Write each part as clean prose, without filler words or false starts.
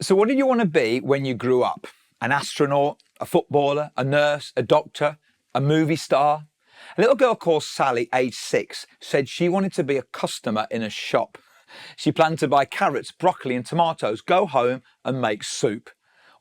So what did you want to be when you grew up? An astronaut, a footballer, a nurse, a doctor, a movie star? A little girl called Sally, age 6, said she wanted to be a customer in a shop. She planned to buy carrots, broccoli and tomatoes, go home and make soup.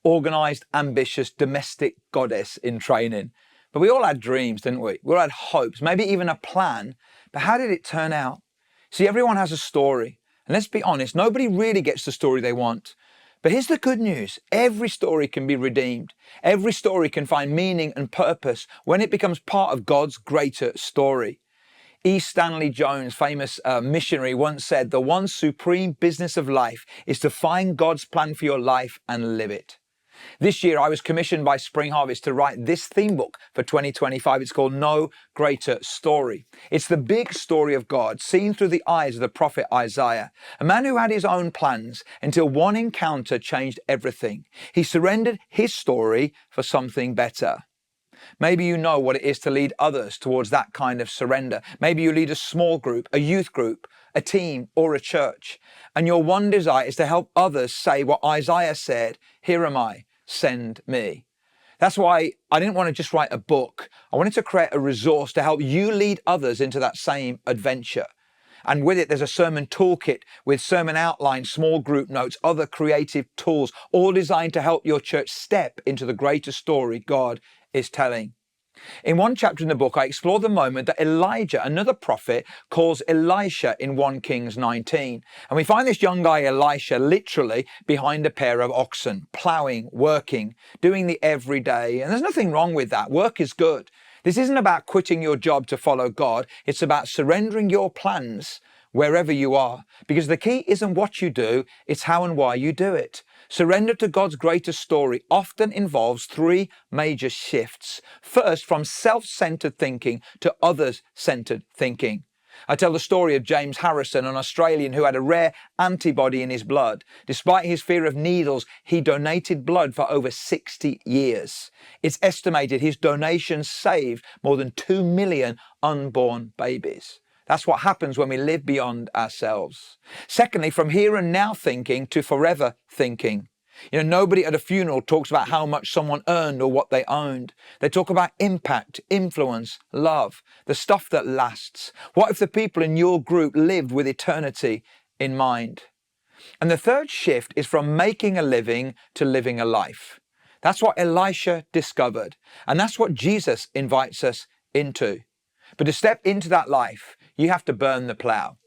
Organised, ambitious, domestic goddess in training. But we all had dreams, didn't we? We all had hopes, maybe even a plan. But how did it turn out? See, everyone has a story. And let's be honest, nobody really gets the story they want. But here's the good news. Every story can be redeemed. Every story can find meaning and purpose when it becomes part of God's greater story. E. Stanley Jones, famous missionary, once said, "The one supreme business of life is to find God's plan for your life and live it." This year, I was commissioned by Spring Harvest to write this theme book for 2025. It's called No Greater Story. It's the big story of God, seen through the eyes of the prophet Isaiah, a man who had his own plans until one encounter changed everything. He surrendered his story for something better. Maybe you know what it is to lead others towards that kind of surrender. Maybe you lead a small group, a youth group, a team, or a church. And your one desire is to help others say what Isaiah said, "Here am I, send me." That's why I didn't want to just write a book. I wanted to create a resource to help you lead others into that same adventure. And with it, there's a sermon toolkit with sermon outlines, small group notes, other creative tools, all designed to help your church step into the greater story God is telling. In one chapter in the book, I explore the moment that Elijah, another prophet, calls Elisha in 1 Kings 19. And we find this young guy, Elisha, literally behind a pair of oxen, ploughing, working, doing the everyday. And there's nothing wrong with that. Work is good. This isn't about quitting your job to follow God. It's about surrendering your plans wherever you are. Because the key isn't what you do, it's how and why you do it. Surrender to God's greater story often involves 3 major shifts. First, from self-centered thinking to others-centered thinking. I tell the story of James Harrison, an Australian who had a rare antibody in his blood. Despite his fear of needles, he donated blood for over 60 years. It's estimated his donations saved more than 2 million unborn babies. That's what happens when we live beyond ourselves. Secondly, from here and now thinking to forever thinking. Nobody at a funeral talks about how much someone earned or what they owned. They talk about impact, influence, love, the stuff that lasts. What if the people in your group lived with eternity in mind? And the third shift is from making a living to living a life. That's what Elisha discovered. And that's what Jesus invites us into. But to step into that life, you have to burn the plow.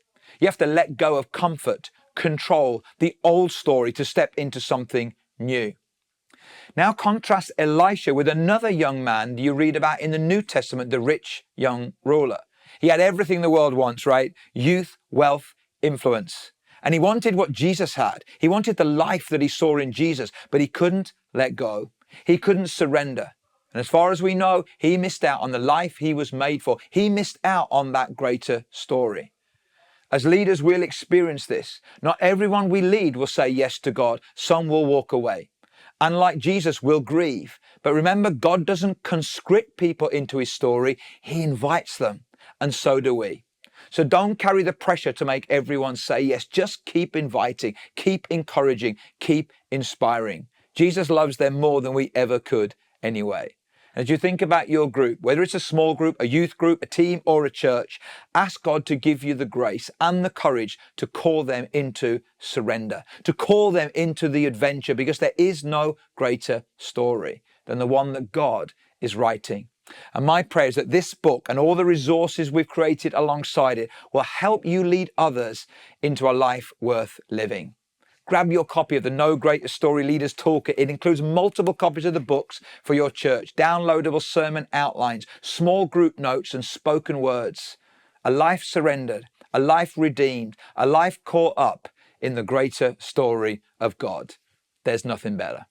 You have to let go of comfort, control, the old story to step into something new. Now contrast Elisha with another young man you read about in the New Testament, the rich young ruler. He had everything the world wants, right? Youth, wealth, influence. And he wanted what Jesus had. He wanted the life that he saw in Jesus, but he couldn't let go. He couldn't surrender. And as far as we know, he missed out on the life he was made for. He missed out on that greater story. As leaders, we'll experience this. Not everyone we lead will say yes to God. Some will walk away. And like Jesus, we'll grieve. But remember, God doesn't conscript people into his story. He invites them. And so do we. So don't carry the pressure to make everyone say yes. Just keep inviting, keep encouraging, keep inspiring. Jesus loves them more than we ever could anyway. As you think about your group, whether it's a small group, a youth group, a team, or a church, ask God to give you the grace and the courage to call them into surrender, to call them into the adventure, because there is no greater story than the one that God is writing. And my prayer is that this book and all the resources we've created alongside it will help you lead others into a life worth living. Grab your copy of the No Greater Story Leaders Toolkit. It includes multiple copies of the books for your church, downloadable sermon outlines, small group notes and spoken words. A life surrendered, a life redeemed, a life caught up in the greater story of God. There's nothing better.